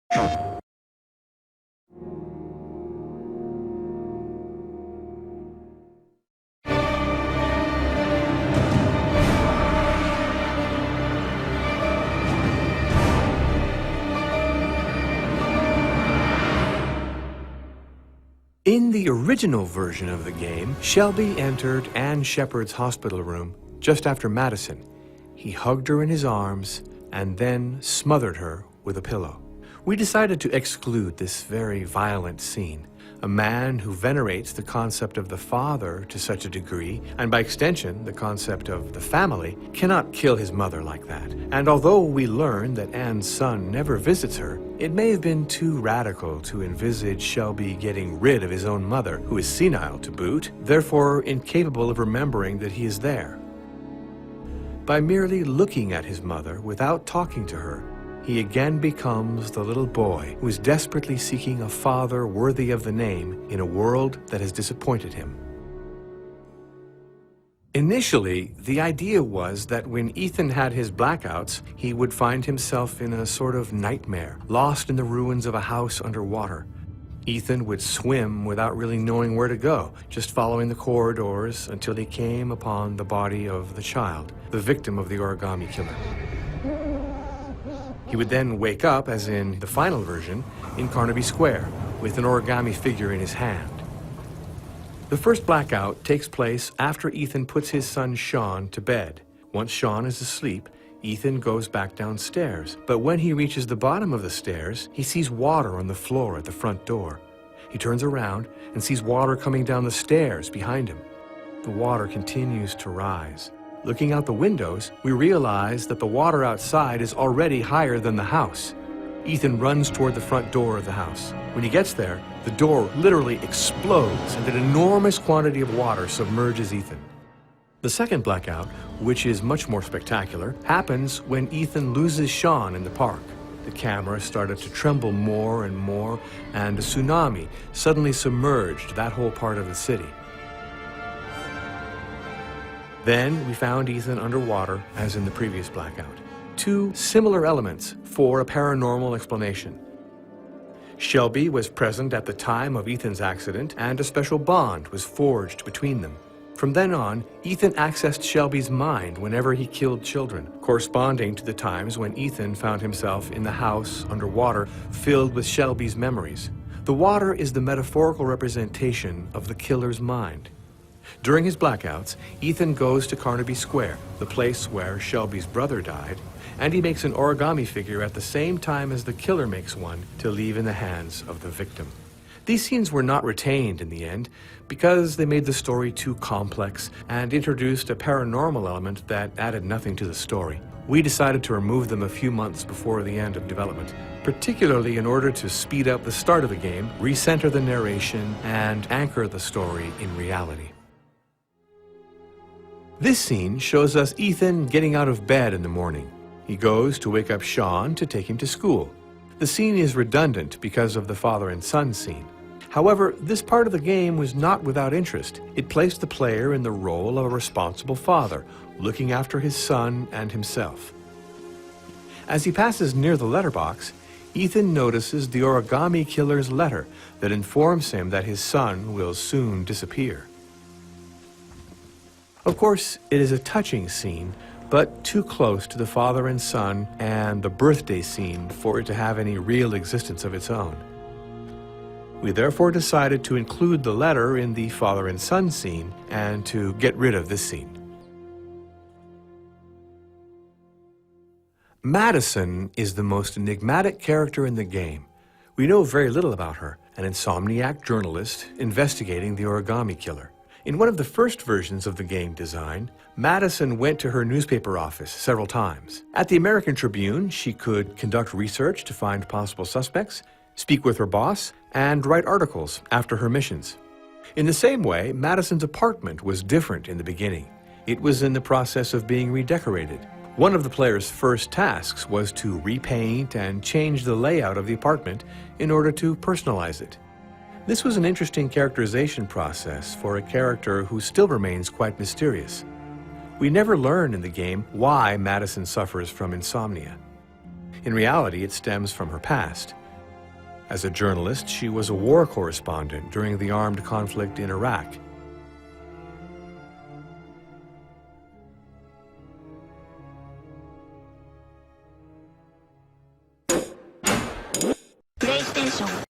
In the original version of the game, Shelby entered Anne Shepard's hospital room just after Madison. He hugged her in his arms and then smothered her with a pillow. We decided to exclude this very violent scene. A man who venerates the concept of the father to such a degree, and by extension the concept of the family, cannot kill his mother like that. And although we learn that Anne's son never visits her, it may have been too radical to envisage Shelby getting rid of his own mother, who is senile to boot, therefore incapable of remembering that he is there. By merely looking at his mother without talking to her, he again becomes the little boy who is desperately seeking a father worthy of the name in a world that has disappointed him. Initially, the idea was that when Ethan had his blackouts, he would find himself in a sort of nightmare, lost in the ruins of a house underwater. Ethan would swim without really knowing where to go, just following the corridors until he came upon the body of the child, the victim of the origami killer. He would then wake up, as in the final version, in Carnaby Square, with an origami figure in his hand. The first blackout takes place after Ethan puts his son Sean to bed. Once Sean is asleep, Ethan goes back downstairs, but when he reaches the bottom of the stairs, he sees water on the floor at the front door. He turns around and sees water coming down the stairs behind him. The water continues to rise. Looking out the windows, we realize that the water outside is already higher than the house. Ethan runs toward the front door of the house. When he gets there, the door literally explodes and an enormous quantity of water submerges Ethan. The second blackout, which is much more spectacular, happens when Ethan loses Sean in the park. The camera started to tremble more and more, and a tsunami suddenly submerged that whole part of the city. Then we found Ethan underwater, as in the previous blackout. Two similar elements for a paranormal explanation. Shelby was present at the time of Ethan's accident, and a special bond was forged between them. From then on, Ethan accessed Shelby's mind whenever he killed children, corresponding to the times when Ethan found himself in the house underwater, filled with Shelby's memories. The water is the metaphorical representation of the killer's mind. During his blackouts, Ethan goes to Carnaby Square, the place where Shelby's brother died, and he makes an origami figure at the same time as the killer makes one to leave in the hands of the victim. These scenes were not retained in the end because they made the story too complex and introduced a paranormal element that added nothing to the story. We decided to remove them a few months before the end of development, particularly in order to speed up the start of the game, recenter the narration, and anchor the story in reality. This scene shows us Ethan getting out of bed in the morning. He goes to wake up Sean to take him to school. The scene is redundant because of the father and son scene. However, this part of the game was not without interest. It placed the player in the role of a responsible father, looking after his son and himself. As he passes near the letterbox, Ethan notices the origami killer's letter that informs him that his son will soon disappear. Of course, it is a touching scene, but too close to the father and son and the birthday scene for it to have any real existence of its own. We therefore decided to include the letter in the father and son scene and to get rid of this scene. Madison is the most enigmatic character in the game. We know very little about her, an insomniac journalist investigating the origami killer. In one of the first versions of the game design, Madison went to her newspaper office several times. At the American Tribune, she could conduct research to find possible suspects, speak with her boss, and write articles after her missions. In the same way, Madison's apartment was different in the beginning. It was in the process of being redecorated. One of the player's first tasks was to repaint and change the layout of the apartment in order to personalize it. This was an interesting characterization process for a character who still remains quite mysterious. We never learn in the game why Madison suffers from insomnia. In reality, it stems from her past. As a journalist, she was a war correspondent during the armed conflict in Iraq. PlayStation